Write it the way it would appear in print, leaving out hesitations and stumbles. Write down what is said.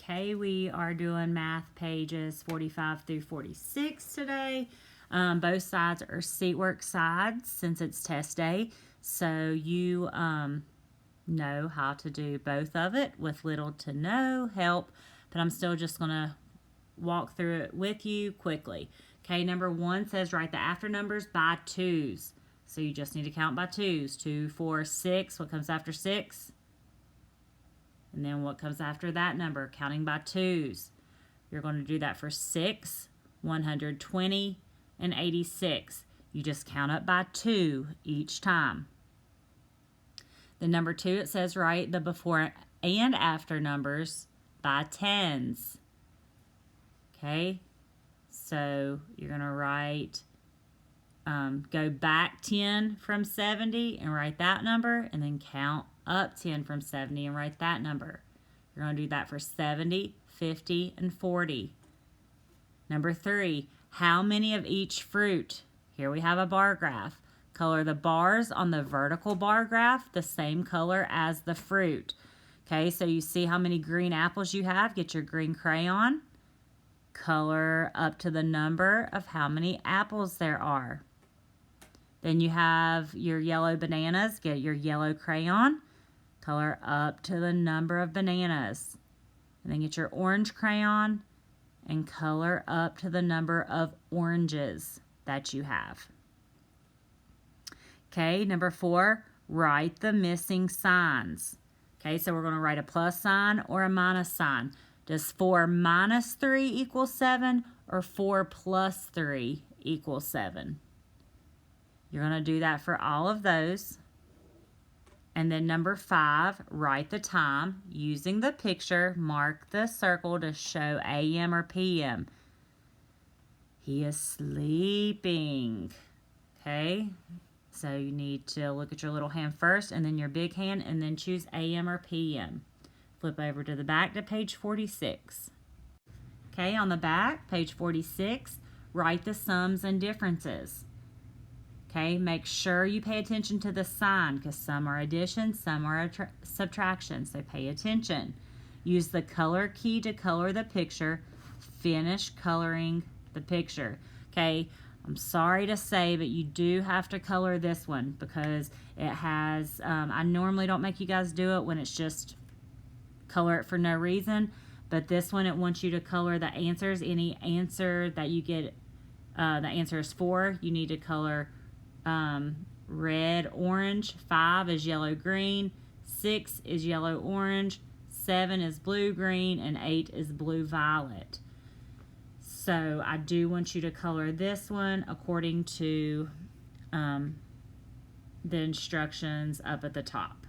Okay, we are doing math pages 45 through 46 today. Both sides are seatwork sides since it's test day, so you know how to do both of it with little to no help, but I'm still just going to walk through it with you quickly. Okay, number 1 says write the after numbers by twos. So you just need to count by twos. 2, 4, 6. What comes after 6? And then what comes after that number, counting by twos. You're going to do that for 6, 120, and 86. You just count up by 2 each time. The number 2, it says write the before and after numbers by tens. Okay, so you're going to write, go back 10 from 70 and write that number, and then count up 10 from 70 and write that number. You're going to do that for 70, 50, and 40. Number 3, how many of each fruit? Here we have a bar graph. Color the bars on the vertical bar graph the same color as the fruit. Okay, so you see how many green apples you have. Get your green crayon. Color up to the number of how many apples there are. Then you have your yellow bananas. Get your yellow crayon. Color up to the number of bananas. And then get your orange crayon and color up to the number of oranges that you have. Okay, number 4, write the missing signs. Okay, so we're going to write a plus sign or a minus sign. Does 4 minus 3 equal 7 or 4 plus 3 equal 7? You're going to do that for all of those. And then number 5, write the time. Using the picture, mark the circle to show AM or PM. He is sleeping. Okay, so you need to look at your little hand first and then your big hand and then choose AM or PM. Flip over to the back to page 46. Okay, on the back, page 46, write the sums and differences. Okay, make sure you pay attention to the sign because some are addition, some are subtraction, so pay attention. Use the color key to color the picture. Finish coloring the picture. Okay, I'm sorry to say, but you do have to color this one because it has, I normally don't make you guys do it when it's just color it for no reason, but this one it wants you to color the answers. Any answer that you get, the answer is 4, you need to color red, orange. 5 is yellow, green. 6 is yellow, orange. 7 is blue, green, and 8 is blue, violet. So I do want you to color this one according to the instructions up at the top.